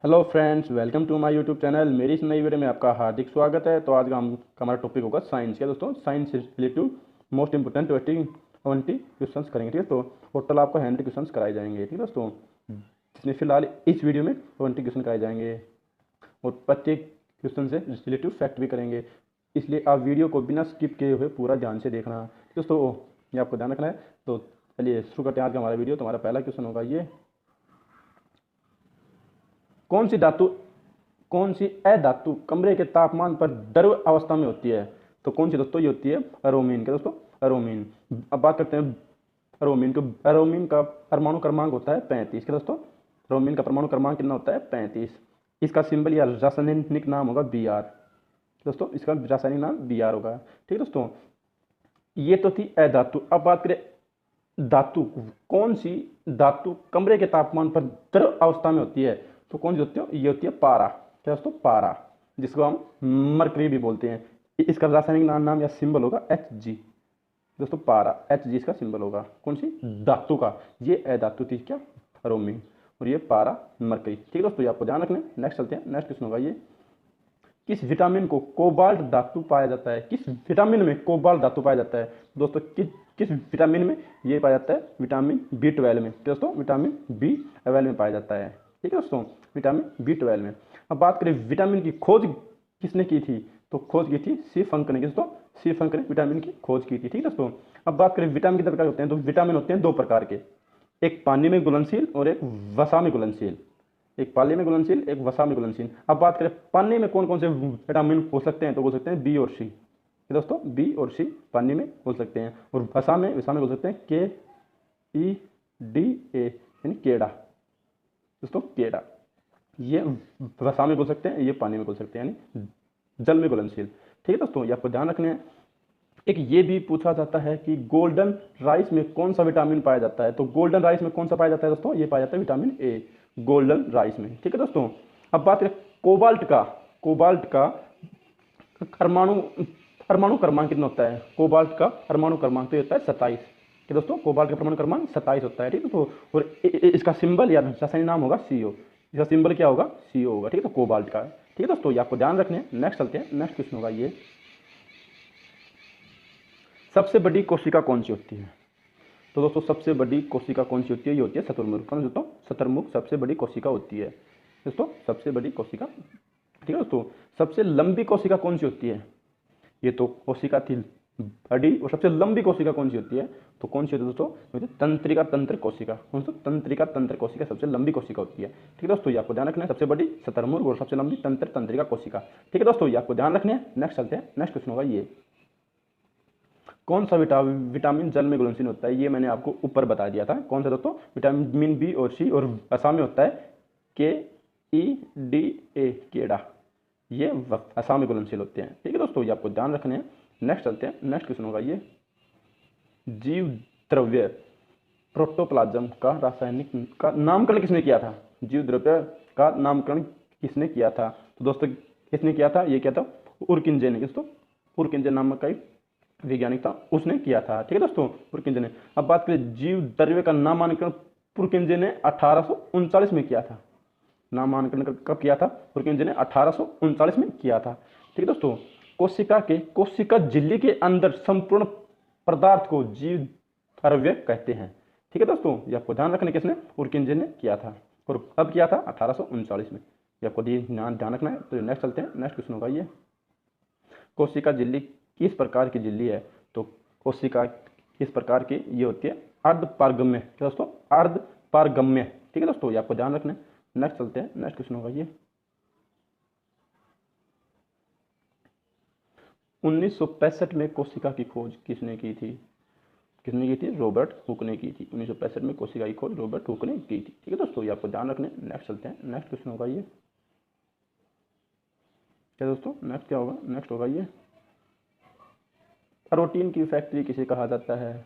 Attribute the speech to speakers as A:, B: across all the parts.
A: Hello friends, welcome to my YouTube channel. मेरी इस नई वीडियो में आपका हार्दिक स्वागत है। तो आज का हमारा टॉपिक होगा साइंस का। दोस्तों, साइंस से रिलेटेड मोस्ट इंपोर्टेंट 20 क्वेश्चंस करेंगे। ठीक है, तो टोटल आपको 100 क्वेश्चंस कराए जाएंगे। ठीक है दोस्तों, जिसमें फिलहाल इस वीडियो में 20 क्वेश्चन कराए जाएंगे और प्रत्येक क्वेश्चन से रिलेटिव फैक्ट भी करेंगे। इसलिए आप वीडियो को बिना स्किप किए हुए पूरा ध्यान से देखना। दोस्तों, ये आपको ध्यान रखना है। तो चलिए शुरू करते हैं आज का हमारा वीडियो। तो हमारा पहला क्वेश्चन होगा ये, कौन सी धातु कौन सी अधातु कमरे के तापमान पर द्रव अवस्था में होती है? तो कौन सी दोस्तों ये होती है? अरोमीन। क्या दोस्तों? अरोमीन। अब बात करते हैं अरोमीन को। अरोमीन का परमाणु क्रमांक होता है 35। क्या दोस्तों? अरोमीन का परमाणु क्रमांक कितना होता है? 35। इसका सिंबल या रासायनिक नाम होगा Br। दोस्तों, इसका रासायनिक नाम Br होगा। ठीक है दोस्तों, ये तो थी अधातु। अब बात करें धातु। कौन सी धातु कमरे के तापमान पर द्रव अवस्था में होती है? तो कौन सी होती है? ये होती है पारा। क्या दोस्तों? पारा, जिसको हम मरकरी भी बोलते हैं। इसका रासायनिक नाम या सिंबल होगा Hg। दोस्तों, पारा Hg इसका सिंबल होगा। कौन सी धातु का? ये अधातु थी क्या? रोमिन। और ये पारा मरकरी। ठीक है दोस्तों, ये आपको ध्यान रखना है। नेक्स्ट चलते हैं। नेक्स्ट क्वेश्चन होगा ये, किस विटामिन को कोबाल्ट धातु पाया जाता है? किस विटामिन में कोबाल्ट धातु पाया जाता है? दोस्तों, किस विटामिन में ये पाया जाता है? विटामिन B12 में। दोस्तों, विटामिन B12 में पाया जाता है। ठीक है दोस्तों, विटामिन B12 में। अब बात करें विटामिन की खोज किसने की थी? तो खोज की थी सी फंक ने। दोस्तों, सी फंक ने विटामिन की खोज की थी। ठीक है दोस्तों, अब बात करें विटामिन कितने प्रकार होते हैं? तो विटामिन होते हैं दो प्रकार के, एक पानी में घुलनशील और एक वसा में घुलनशील। एक पानी में घुलनशील, एक वसा में घुलनशील। अब बात करें पानी में कौन कौन से विटामिन हो सकते हैं? तो बोल सकते हैं बी और सी। दोस्तों, बी और सी पानी में बोल सकते हैं। और वसा में बोल सकते हैं KEDA, यानी केड़ा। दोस्तों, केड़ा, ये वसा में बोल सकते हैं, ये पानी में बोल सकते हैं, यानी जल में घुलनशील। ठीक है दोस्तों, ये आपको ध्यान रखने हैं। एक ये भी पूछा जाता है कि गोल्डन राइस में कौन सा विटामिन पाया जाता है? तो गोल्डन राइस में कौन सा पाया जाता है दोस्तों? ये पाया जाता है विटामिन ए, गोल्डन राइस में। ठीक है दोस्तों, अब बात करें कोबाल्ट का परमाणु परमाणु क्रमांक कितना होता है? कोबाल्ट का परमाणु क्रमांक तो होता है 27। कि दोस्तों, कोबाल्ट का परमाणु क्रमांक 27 होता है। ठीक है दोस्तों, और इसका सिंबल या रासायनिक नाम होगा CO। इसका सिंबल क्या होगा? CO होगा। ठीक है, तो कोबाल्ट का। ठीक है दोस्तों, ये आपको ध्यान रखने हैं। नेक्स्ट चलते हैं। नेक्स्ट क्वेश्चन होगा ये, सबसे बड़ी कोशिका कौन सी होती है? तो दोस्तों, सबसे बड़ी कोशिका कौन सी होती है? ये होती है शतुर्मुख। कौन दोस्तों? शतुर्मुख सबसे बड़ी कोशिका होती है। दोस्तों, सबसे बड़ी कोशिका। ठीक है दोस्तों, सबसे लंबी कोशिका कौन सी होती है? ये तो कोशिका थी बड़ी, और सबसे लंबी कोशिका कौन सी होती है? तो कौन सी होती है दोस्तों? तंत्रिका तंत्र कोशिका। कौन सा? तंत्रिका तंत्र कोशिका सबसे लंबी कोशिका होती है। ठीक है दोस्तों, ये आपको ध्यान रखना है। सबसे बड़ी शतुर्मुख और सबसे लंबी तंत्रिका कोशिका। ठीक है दोस्तों, ये आपको ध्यान रखना है। नेक्स्ट चलते हैं। नेक्स्ट क्वेश्चन होगा ये, कौन सा विटामिन जल में घुलनशील होता है? ये मैंने आपको ऊपर बता दिया था। कौन सा दोस्तों? विटामिन B और C, और वसा में होता है KEDA, केड़ा। ये वसा में घुलनशील होते हैं। ठीक है दोस्तों, ये आपको ध्यान रखने हैं। नेक्स्ट चलते हैं। नेक्स्ट क्वेश्चन होगा ये, जीव द्रव्य प्रोटोप्लाज्म का रासायनिक का नामकरण किसने किया था? जीव द्रव्य का नामकरण किसने किया था? तो दोस्तों, किसने किया था? ये क्या था? उर्किंजे ने। दोस्तों, उर्किंजे नामक का वैज्ञानिक था, उसने किया था। ठीक है दोस्तों, पुरकिंजे ने। अब बात करें जीव द्रव्य का नामांकन पुरकिंजे ने 1839 में किया था। नामांकन कब किया था? पुरकिंजे ने 1839 में किया था। ठीक है दोस्तों, कोशिका झिल्ली के अंदर संपूर्ण पदार्थ को जीव द्रव्य कहते हैं। ठीक है दोस्तों, ये आपको ध्यान रखना, किसने? पुरकिंजे ने किया था। और कब किया था? 1839 में। ये आपको ध्यान रखना है। तो नेक्स्ट चलते हैं। नेक्स्ट क्वेश्चन होगा ये, कोशिका झिल्ली किस प्रकार की झिल्ली है? तो कोशिका किस प्रकार की ये होती है? अर्धपारगम्य। क्या दोस्तों? अर्धपारगम्य। ठीक है दोस्तों, ये आपको ध्यान रखना है। नेक्स्ट चलते हैं। नेक्स्ट क्वेश्चन होगा ये, 1965 में कोशिका की खोज किसने की थी? किसने की थी? रॉबर्ट हुक ने की थी। 1965 में कोशिका की खोज रॉबर्ट हुक ने की थी। ठीक है दोस्तों, ये आपको ध्यान रखना है। नेक्स्ट चलते हैं। नेक्स्ट क्वेश्चन होगा ये, क्या दोस्तों? नेक्स्ट क्या होगा? नेक्स्ट होगा ये, प्रोटीन की फैक्ट्री किसे कहा जाता है?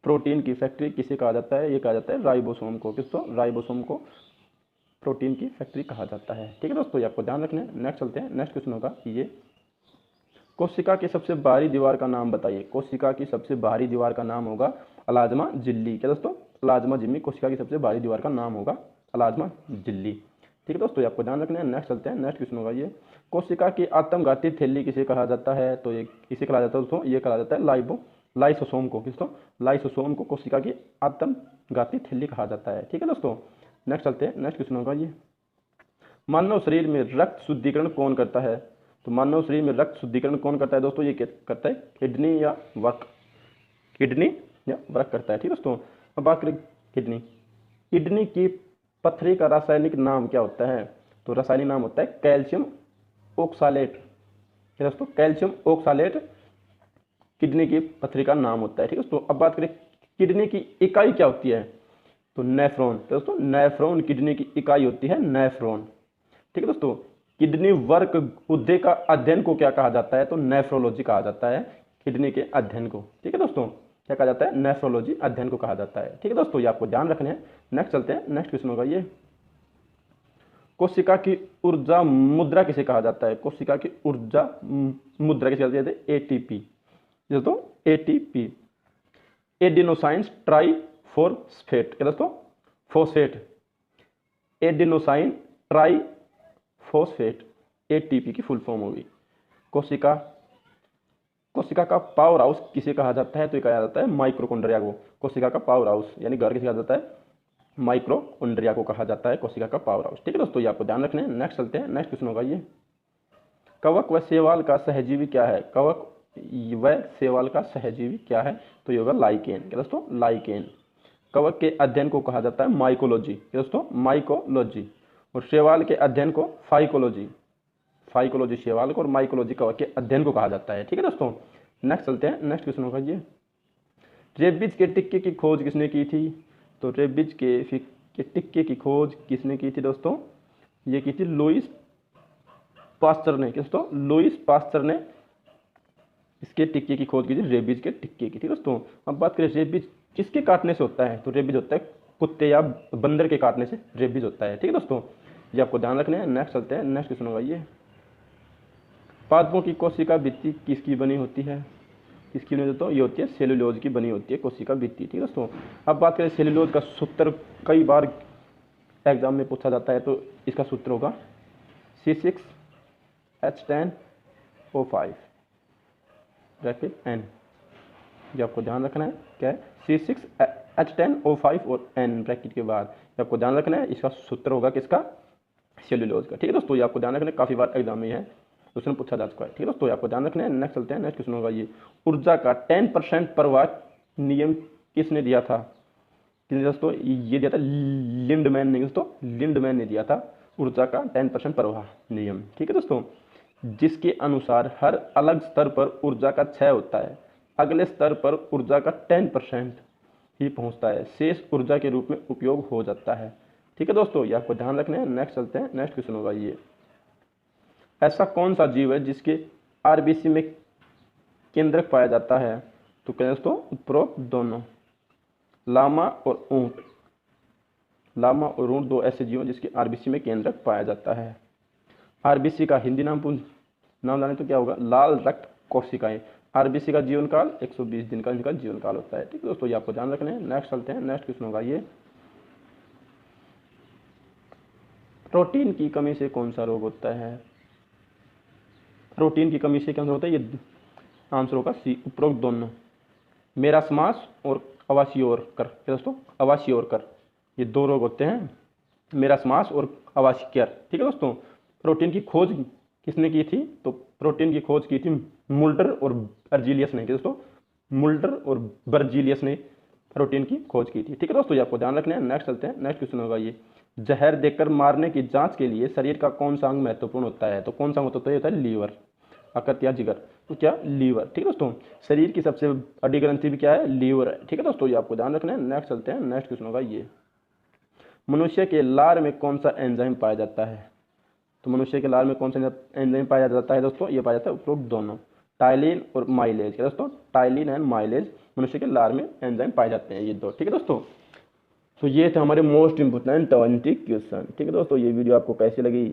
A: प्रोटीन की फैक्ट्री किसे कहा जाता है? ये कहा जाता है राइबोसोम को। किसको? राइबोसोम को प्रोटीन की फैक्ट्री कहा जाता है। ठीक है दोस्तों, ये आपको ध्यान रखना है। नेक्स्ट चलते हैं। नेक्स्ट क्वेश्चन होगा ये, कोशिका की सबसे बाहरी दीवार का नाम बताइए। कोशिका की सबसे बाहरी दीवार का नाम होगा अलाज्मा झिल्ली। क्या दोस्तों? अलाज्मा झिल्ली कोशिका की सबसे बाहरी दीवार का नाम होगा अलाज्मा झिल्ली। ठीक है दोस्तों, ये आपको ध्यान रखना है। नेक्स्ट चलते हैं, नेक्स्ट क्वेश्चन होगा ये, कोशिका की आत्मघाती थैली किसे कहा जाता है? तो ये इसे कहा जाता है दोस्तों, ये कहा जाता है लाइसोसोम को। किसको? लाइसोसोम को कोशिका की आत्मघाती थैली कहा जाता है। ठीक है दोस्तों, नेक्स्ट चलते हैं, नेक्स्ट क्वेश्चन होगा ये, मानव शरीर में रक्त शुद्धिकरण कौन करता है? तो मानव शरीर में रक्त शुद्धिकरण कौन करता है दोस्तों? ये करता है किडनी या वर्क, किडनी या वर्क करता है। ठीक है दोस्तों, अब बात करें किडनी, किडनी की पथरी का रासायनिक नाम क्या होता है? तो रासायनिक नाम होता है कैल्शियम ऑक्सालेट। दोस्तों, कैल्शियम ऑक्सालेट किडनी की पथरी का नाम होता है। ठीक है दोस्तों, अब बात करें किडनी की इकाई क्या होती है? तो नेफ्रॉन। दोस्तों, नेफ्रॉन किडनी की इकाई होती है, नेफ्रॉन। ठीक है दोस्तों, किडनी वर्क गुर्दे का अध्ययन को क्या कहा जाता है? तो नेफ्रोलॉजी कहा जाता है किडनी के अध्ययन को। ठीक है दोस्तों, क्या कहा जाता है? नेफ्रोलॉजी अध्ययन को कहा जाता है। ठीक है दोस्तों, ये आपको ध्यान रखने हैं। नेक्स्ट चलते हैं, नेक्स्ट क्वेश्चन होगा ये, कोशिका की ऊर्जा मुद्रा किसे कहा जाता है? कोशिका की ऊर्जा मुद्रा किसे कहते हैं? एटीपी। दोस्तों, एटीपी, एडिनोसाइन ट्राइफॉस्फेट। क्या दोस्तों? फॉस्फेट, एडिनोसाइन ट्राइफॉस्फेट, एटीपी की फुल फॉर्म होगी। कोशिका का पावर हाउस किसे कहा जाता है? तो ये कहा जाता है माइक्रोकॉन्ड्रिया को। कोशिका का पावर हाउस यानी घर किसे कहा जाता है? माइक्रोकॉन्ड्रिया को कहा जाता है कोशिका का पावर हाउस। ठीक है दोस्तों, ये आपको ध्यान रखना है। नेक्स्ट चलते हैं, नेक्स्ट क्वेश्चन होगा ये, कवक व शैवाल का सहजीवी क्या है? कवक व शैवाल का सहजीवी क्या है? तो ये होगा लाइकेन। क्या दोस्तों? लाइकेन। कवक के अध्ययन को कहा जाता है माइकोलॉजी। दोस्तों, माइकोलॉजी। और शैवाल के अध्ययन को फाइकोलॉजी। फाइकोलॉजी शैवाल को और माइकोलॉजी कवक के अध्ययन को कहा जाता है। ठीक है दोस्तों, नेक्स्ट चलते हैं, नेक्स्ट क्वेश्चन होगा ये, रेबीज के टिक्के की खोज किसने की थी? तो रेबीज के टिक्के की खोज किसने की थी दोस्तों? ये की थी लुईस पास्चर ने। दोस्तों, लुईस पास्चर ने इसके टिक्के की खोज की थी, रेबीज के टिक्के की थी। दोस्तों, अब बात करें रेबीज किसके काटने से होता है? तो रेबीज होता है कुत्ते या बंदर के काटने से रेबीज होता है। ठीक है दोस्तों, ये आपको ध्यान रखना है। नेक्स्ट चलते हैं, नेक्स्ट क्वेश्चन होगा ये, पादपों की कोशिका भित्ति किसकी बनी होती है? किसकी बनी होती है? तो ये होती है सेलुलोज की बनी होती है कोशिका भित्ति। ठीक है दोस्तों, अब बात करें सेलुलोज का सूत्र कई बार एग्जाम में पूछा जाता है, तो इसका सूत्र होगा C6H10O5 ब्रैकेट N। ये आपको ध्यान रखना है, क्या है? C6H10O5 और N ब्रैकेट के बाद ये आपको ध्यान रखना है, इसका सूत्र होगा किसका? सेलुलोज का। ठीक है दोस्तों, ये आपको ध्यान रखना है, काफी बार एग्जाम में है क्वेश्चन पूछा जा चुका है। ठीक है दोस्तों, ये आपको ध्यान रखना है। नेक्स्ट चलते हैं, नेक्स्ट क्वेश्चन होगा ये, ऊर्जा का 10% प्रवाह नियम किसने दिया था? किसने दोस्तों? ये दिया था लिंडमैन ने। दोस्तों, लिंडमैन ने दिया था ऊर्जा का 10% प्रवाह नियम। ठीक है दोस्तों, जिसके अनुसार हर अलग स्तर पर ऊर्जा का क्षय होता है, अगले स्तर पर ऊर्जा का 10% ही पहुंचता है, शेष ऊर्जा के रूप में उपयोग हो जाता है। ठीक है दोस्तों, ये आपको ध्यान रखना है। नेक्स्ट चलते हैं, नेक्स्ट क्वेश्चन होगा ये, ऐसा कौन सा जीव है जिसके आरबीसी में केंद्रक पाया जाता है? तो क्या दोस्तों? उपरोक्त दोनों, लामा और ऊंट। लामा और ऊंट दो ऐसे जीव जिसके आरबीसी में केंद्रक पाया जाता है। आरबीसी का हिंदी नाम लाने तो क्या होगा? लाल रक्त कोशिकाएं। आरबीसी का जीवन काल 120 दिन का इनका जीवन काल होता है। ठीक है दोस्तों, ये आपको ध्यान रखना है। नेक्स्ट चलते हैं, नेक्स्ट क्वेश्चन होगा ये, प्रोटीन की कमी से कौन सा रोग होता है? प्रोटीन की कमी से क्या होता है? ये आंसर होगा सी, उपरोक्त दोनों, मेरास्मास और अवासियोरकर। दोस्तों, अवासियोरकर, ये दो रोग होते हैं, मेरास्मास और अवासिकर। ठीक है दोस्तों, प्रोटीन की खोज किसने की थी? तो प्रोटीन की खोज की थी मुल्डर और बर्जीलियस ने। दोस्तों, मुल्डर और बर्जीलियस ने प्रोटीन की खोज की थी। ठीक है दोस्तों, ये आपको ध्यान रखना है। नेक्स्ट चलते हैं, नेक्स्ट क्वेश्चन होगा ये, जहर देकर मारने की जांच के लिए शरीर का कौन सा अंग महत्वपूर्ण होता है? तो कौन सा होता है? लीवर, अकत या जिगर। तो क्या? लीवर। ठीक है दोस्तों, शरीर की सबसे बड़ी ग्रंथि भी क्या है? लीवर है। ठीक है दोस्तों, ये आपको ध्यान रखना है। नेक्स्ट चलते हैं, नेक्स्ट क्वेश्चन होगा ये, मनुष्य के लार में कौन सा एंजाइम पाया जाता है? तो मनुष्य के लार में कौन सा एंजाइम पाया जाता है दोस्तों? ये पाया जाता है उपरोक्त दोनों, टाइलिन और माइलेज। दोस्तों, टाइलिन एंड माइलेज मनुष्य के लार में एंजाइम पाए जाते हैं, ये दो। ठीक है दोस्तों, तो ये थे हमारे मोस्ट इंपोर्टेंट 20 क्वेश्चन। ठीक है दोस्तों, ये वीडियो आपको कैसी लगी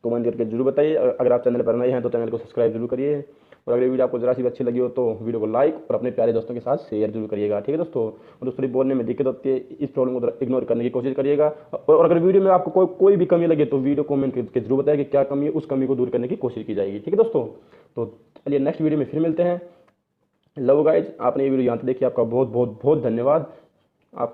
A: कमेंट करके जरूर बताइए। अगर आप चैनल पर नए हैं तो चैनल को सब्सक्राइब जरूर करिए और अगर ये वीडियो आपको जरा सी भी अच्छी लगी हो तो वीडियो को लाइक और अपने प्यारे दोस्तों के साथ शेयर जरूर करिएगा, ठीक है दोस्तों। और दोस्तों बोलने में दिक्कत होती है, इस प्रॉब्लम को इग्नोर करने की कोशिश करिएगा। और अगर वीडियो में आपको कोई भी कमी लगे तो वीडियो कमेंट करके जरूर बताएं कि क्या कमी है, उस कमी को दूर करने की कोशिश की जाएगी, ठीक है दोस्तों। तो चलिए नेक्स्ट वीडियो में फिर मिलते हैं। लव गाइज, आपने ये वीडियो यहाँ तक देखी, आपका बहुत बहुत बहुत धन्यवाद।